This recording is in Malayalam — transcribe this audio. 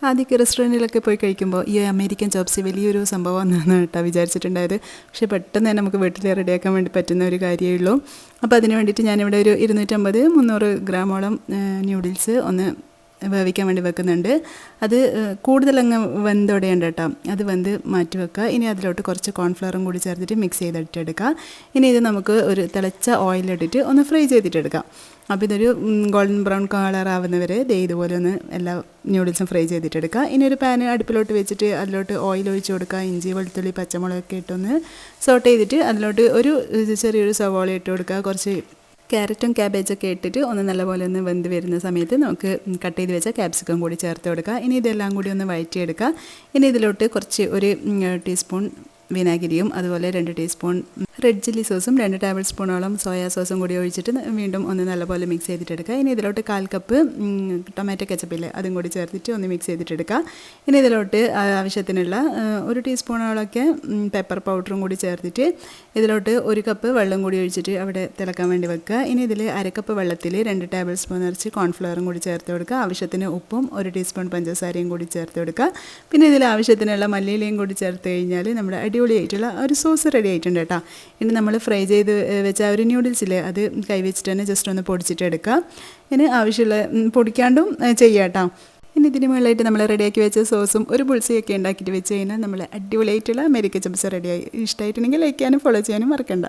ആദ്യമൊക്കെ റെസ്റ്റോറൻറ്റിലൊക്കെ പോയി കഴിക്കുമ്പോൾ ഈ അമേരിക്കൻ ചോപ്സ് വലിയൊരു സംഭവമാണെന്നാണ് കേട്ടോ വിചാരിച്ചിട്ടുണ്ടായത്. പക്ഷേ പെട്ടെന്ന് തന്നെ നമുക്ക് വീട്ടിൽ റെഡിയാക്കാൻ വേണ്ടി പറ്റുന്ന ഒരു കാര്യമേ ഉള്ളൂ. അപ്പോൾ അതിന് വേണ്ടിയിട്ട് ഞാനിവിടെ ഒരു 250-300 ഗ്രാമോളം ന്യൂഡിൽസ് ഒന്ന് വേവിക്കാൻ വേണ്ടി വെക്കുന്നുണ്ട്. അത് കൂടുതലങ്ങ് വെന്തോടെയുണ്ട് കേട്ടോ. അത് വെന്ത് മാറ്റി വെക്കുക. ഇനി അതിലോട്ട് കുറച്ച് കോൺഫ്ലവറും കൂടി ചേർത്തിട്ട് മിക്സ് ചെയ്തിട്ടെടുക്കുക. ഇനി ഇത് നമുക്ക് ഒരു തിളച്ച ഓയിലിട്ടിട്ട് ഒന്ന് ഫ്രൈ ചെയ്തിട്ടെടുക്കാം. അപ്പോൾ ഇതൊരു ഗോൾഡൻ ബ്രൗൺ കളർ ആവുന്നവരെ ഇതുപോലെ ഒന്ന് എല്ലാ ന്യൂഡിൽസും ഫ്രൈ ചെയ്തിട്ടെടുക്കുക. ഇനി ഒരു പാൻ അടുപ്പിലോട്ട് വെച്ചിട്ട് അതിലോട്ട് ഓയിൽ ഒഴിച്ച് കൊടുക്കുക. ഇഞ്ചി, വെളുത്തുള്ളി, പച്ചമുളകൊക്കെ ഇട്ടൊന്ന് സോട്ട് ചെയ്തിട്ട് അതിലോട്ട് ഒരു ചെറിയൊരു സവാള ഇട്ട് കൊടുക്കുക. കുറച്ച് ക്യാരറ്റും ക്യാബേജൊക്കെ ഇട്ടിട്ട് ഒന്ന് നല്ലപോലെ ഒന്ന് വെന്ത് വരുന്ന സമയത്ത് നമുക്ക് കട്ട് ചെയ്ത് വെച്ച ക്യാപ്സിക്കം കൂടി ചേർത്ത് കൊടുക്കുക. ഇനി ഇതെല്ലാം കൂടി ഒന്ന് വഴറ്റിയെടുക്കുക. ഇനി ഇതിലോട്ട് കുറച്ച് ഒരു ടീസ്പൂൺ വിനാഗിരിയും അതുപോലെ 2 ടീസ്പൂൺ റെഡ് ചില്ലി സോസും 2 ടേബിൾ സ്പൂണോളം സോയാ സോസും കൂടി ഒഴിച്ചിട്ട് വീണ്ടും ഒന്ന് നല്ലപോലെ മിക്സ് ചെയ്തിട്ടെടുക്കുക. ഇനി ഇതിലോട്ട് 1/4 കപ്പ് ടൊമാറ്റോ കെച്ചപ്പില്ലേ അതും കൂടി ചേർത്തിട്ട് ഒന്ന് മിക്സ് ചെയ്തിട്ടെടുക്കുക. ഇനി ഇതിലോട്ട് ആവശ്യത്തിനുള്ള 1 ടീസ്പൂണോളൊക്കെ പെപ്പർ പൗഡറും കൂടി ചേർത്തിട്ട് ഇതിലോട്ട് 1 കപ്പ് വെള്ളം കൂടി ഒഴിച്ചിട്ട് അവിടെ തിളക്കാൻ വേണ്ടി വെക്കുക. ഇനി ഇതിൽ 1/2 കപ്പ് വെള്ളത്തിൽ 2 ടേബിൾ സ്പൂൺ നിറച്ച് കോൺഫ്ലവറും കൂടി ചേർത്ത് കൊടുക്കുക. ആവശ്യത്തിന് ഉപ്പും 1 ടീസ്പൂൺ പഞ്ചസാരയും കൂടി ചേർത്ത് കൊടുക്കുക. പിന്നെ ഇതിൽ ആവശ്യത്തിനുള്ള മല്ലിയിലയും കൂടി ചേർത്ത് കഴിഞ്ഞാൽ നമ്മുടെ അടിപൊളിയായിട്ടുള്ള ഒരു സോസ് റെഡി ആയിട്ടുണ്ട് കേട്ടോ. ഇനി നമ്മൾ ഫ്രൈ ചെയ്ത് വെച്ച ഒരു ന്യൂഡിൽസില്ലേ അത് കൈവച്ചിട്ട് തന്നെ ജസ്റ്റ് ഒന്ന് പൊടിച്ചിട്ട് എടുക്കുക. ഇനി ആവശ്യമുള്ള പൊടിക്കാണ്ടും ചെയ്യാം കേട്ടോ. ഇനി ഇതിന് മുകളിലായിട്ട് നമ്മൾ റെഡിയാക്കി വെച്ച സോസും ഒരു ബുൾസയൊക്കെ ഉണ്ടാക്കിയിട്ട് വെച്ച് കഴിഞ്ഞാൽ നമ്മൾ അടിപൊളിയായിട്ടുള്ള അമേരിക്കൻ ചോപ്സ് റെഡിയായി. ഇഷ്ടമായിട്ടുണ്ടെങ്കിൽ ലൈക്ക് ചെയ്യാനും ഫോളോ ചെയ്യാനും മറക്കണ്ട.